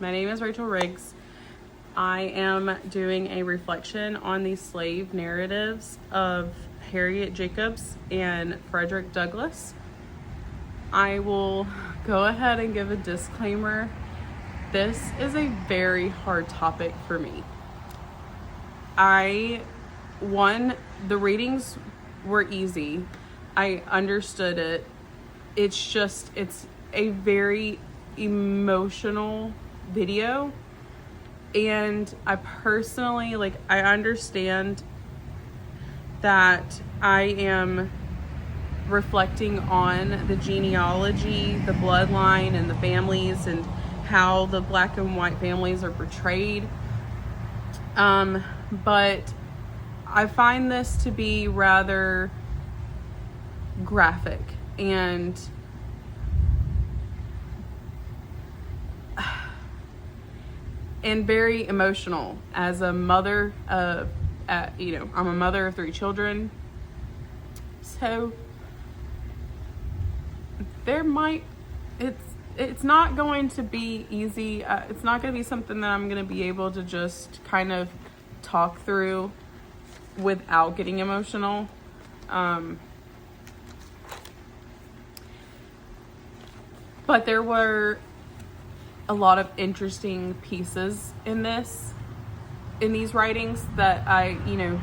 My name is Rachel Riggs. I am doing a reflection on the slave narratives of Harriet Jacobs and Frederick Douglass. I will go ahead and give a disclaimer. This is a very hard topic for me. The readings were easy. I understood it. It's a very emotional video. And I personally, I understand that I am reflecting on the genealogy, the bloodline, and the families, and how the black and white families are portrayed. But I find this to be rather graphic and very emotional. As a mother of, I'm a mother of 3 children. So it's not going to be easy. It's not going to be something that I'm going to be able to just kind of talk through without getting emotional. But there were a lot of interesting pieces in these writings that I,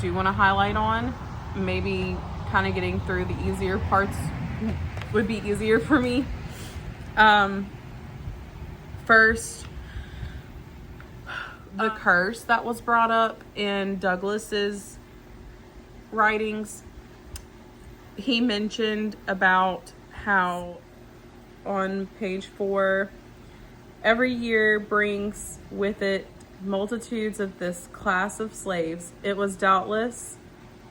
do want to highlight on. Maybe kind of getting through the easier parts would be easier for me. First, the curse that was brought up in Douglass's writings. He mentioned about how on page 4, every year brings with it multitudes of this class of slaves. It was doubtless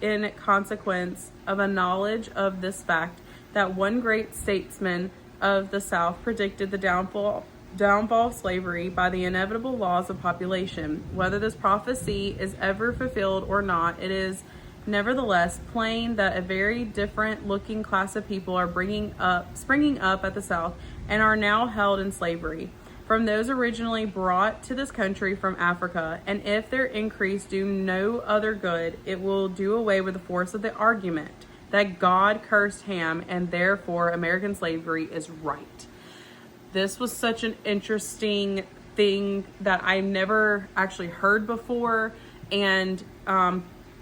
in consequence of a knowledge of this fact that one great statesman of the South predicted the downfall of slavery by the inevitable laws of population. Whether this prophecy is ever fulfilled or not, it is nevertheless plain that a very different looking class of people are springing up at the South and are now held in slavery from those originally brought to this country from Africa. And if their increase do no other good, it will do away with the force of the argument that God cursed Ham and therefore American slavery is right. This was such an interesting thing that I never actually heard before, and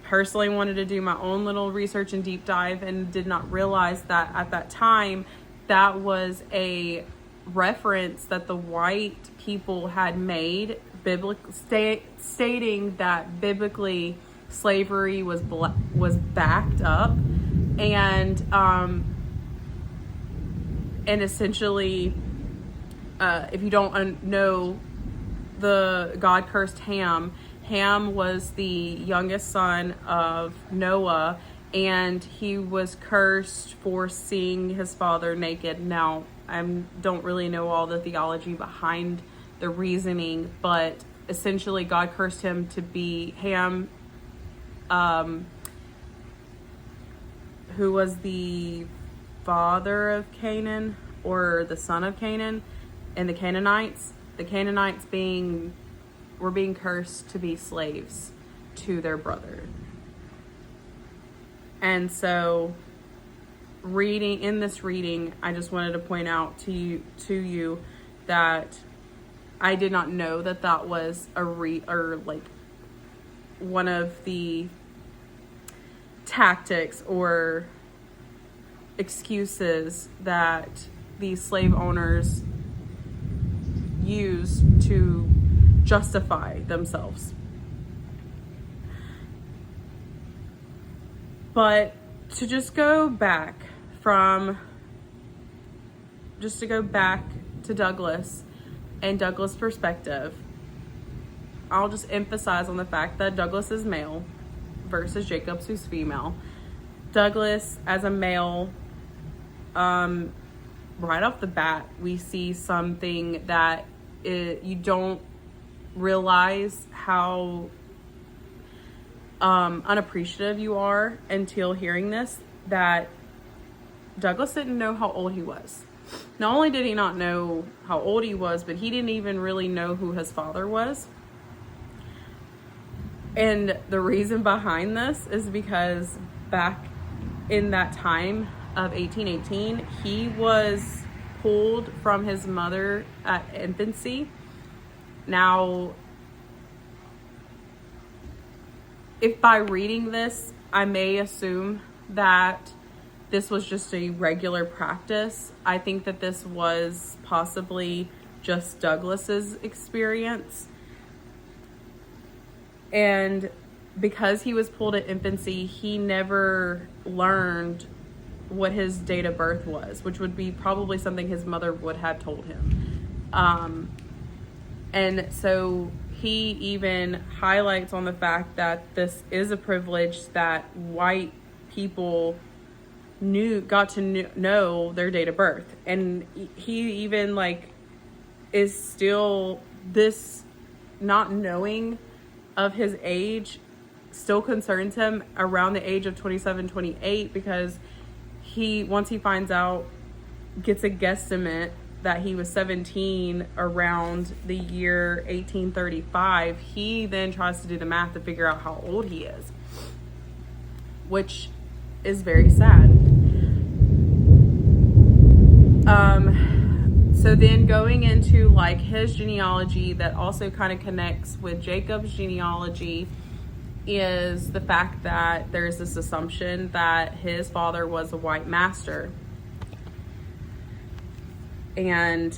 personally wanted to do my own little research and deep dive, and did not realize that at that time that was a reference that the white people had made, stating that biblically slavery was backed up, and essentially, if you don't know, the God cursed Ham. Ham was the youngest son of Noah, and he was cursed for seeing his father naked. Now, I don't really know all the theology behind the reasoning, but essentially God cursed him to be Ham, who was the father of Canaan, or the son of Canaan, and the Canaanites. The Canaanites were being cursed to be slaves to their brother. And so in this reading, I just wanted to point out to you that I did not know that was one of the tactics or excuses that these slave owners use to justify themselves. But to go back to Douglass and Douglass' perspective, I'll just emphasize on the fact that Douglass is male versus Jacobs, who's female. Douglass, as a male, right off the bat, we see something that you don't realize how unappreciative you are until hearing this, that Douglass didn't know how old he was. Not only did he not know how old he was, but he didn't even really know who his father was. And the reason behind this is because back in that time of 1818, he was pulled from his mother at infancy. Now, if by reading this, I may assume that this was just a regular practice, I think that this was possibly just Douglas's experience. And because he was pulled at infancy, he never learned what his date of birth was, which would be probably something his mother would have told him. And so he even highlights on the fact that this is a privilege that white people got to know their date of birth. And he even is still, this not knowing of his age still concerns him around the age of 27, 28, because once he finds out, gets a guesstimate that he was 17 around the year 1835, he then tries to do the math to figure out how old he is, which is very sad. So then going into his genealogy that also kind of connects with Jacob's genealogy is the fact that there's this assumption that his father was a white master. And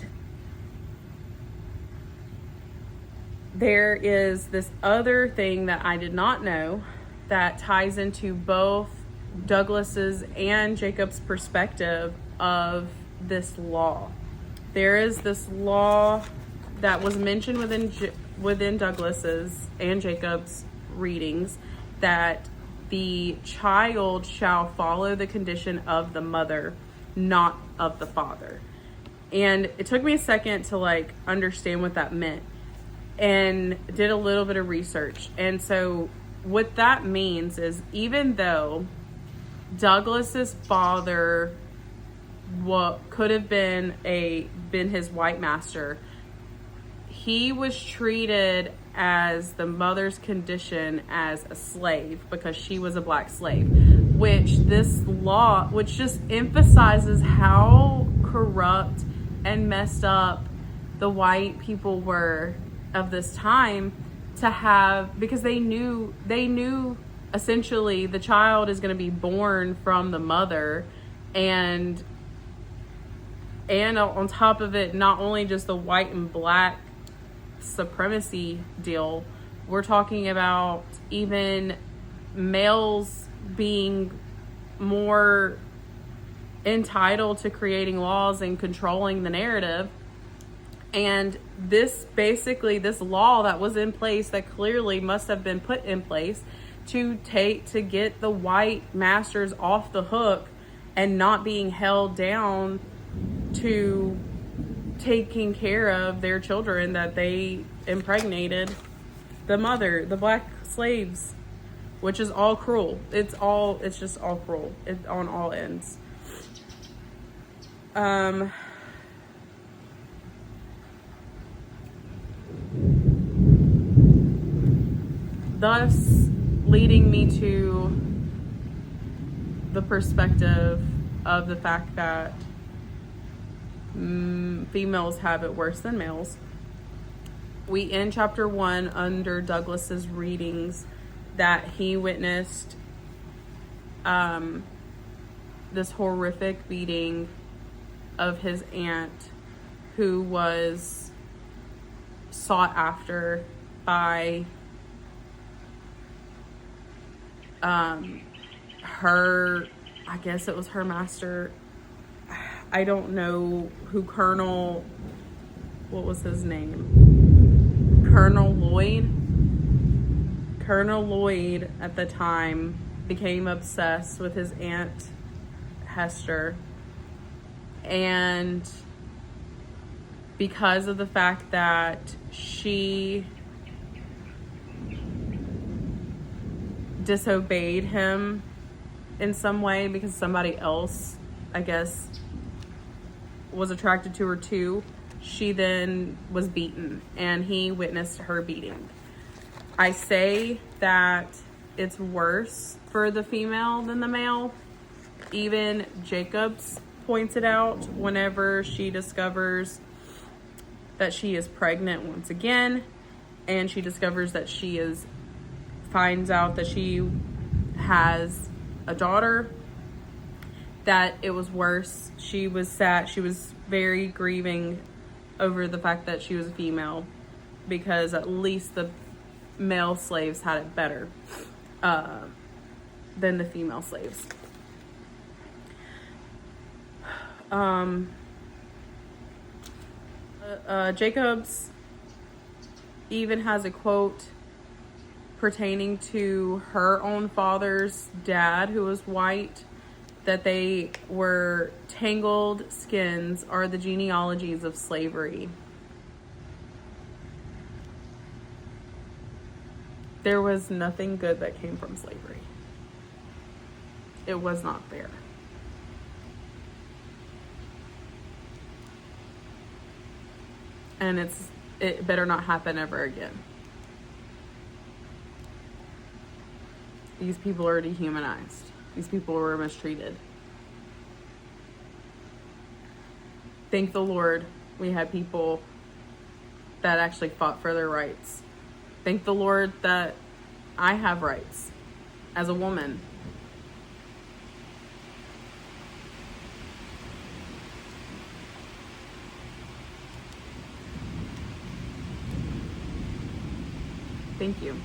there is this other thing that I did not know that ties into both Douglas's and Jacob's perspective of this law. There is this law that was mentioned within Douglas's and Jacob's readings, that the child shall follow the condition of the mother, not of the father. And it took me a second to understand what that meant, and did a little bit of research. And so what that means is, even though Douglas's father could have been his white master, he was treated as the mother's condition as a slave because she was a black slave, which just emphasizes how corrupt and messed up the white people were of this time to have, because they knew essentially the child is going to be born from the mother, and on top of it, not only just the white and black supremacy deal, we're talking about even males being more entitled to creating laws and controlling the narrative. And this law that was in place, that clearly must have been put in place to get the white masters off the hook and not being held down to taking care of their children that they impregnated the black slaves, which is all cruel. It's just all cruel on all ends. Thus leading me to the perspective of the fact that females have it worse than males. We end chapter 1 under Douglas's readings that he witnessed this horrific beating of his aunt, who was sought after by her, I guess it was her master. I don't know who what was his name? Colonel Lloyd at the time became obsessed with his aunt Hester. And because of the fact that she disobeyed him in some way, because somebody else, I guess, was attracted to her too. She then was beaten, and he witnessed her beating. I say that it's worse for the female than the male. Even Jacobs points it out whenever she discovers that she is pregnant once again, and she discovers that finds out that she has a daughter, that it was worse. She was sad. She was very grieving over the fact that she was a female, because at least the male slaves had it better than the female slaves. Jacobs even has a quote pertaining to her own father's dad, who was white, that they were tangled skins are the genealogies of slavery. There was nothing good that came from slavery. It was not fair. And it better not happen ever again. These people are dehumanized. These people were mistreated. Thank the Lord we had people that actually fought for their rights. Thank the Lord that I have rights as a woman. Thank you.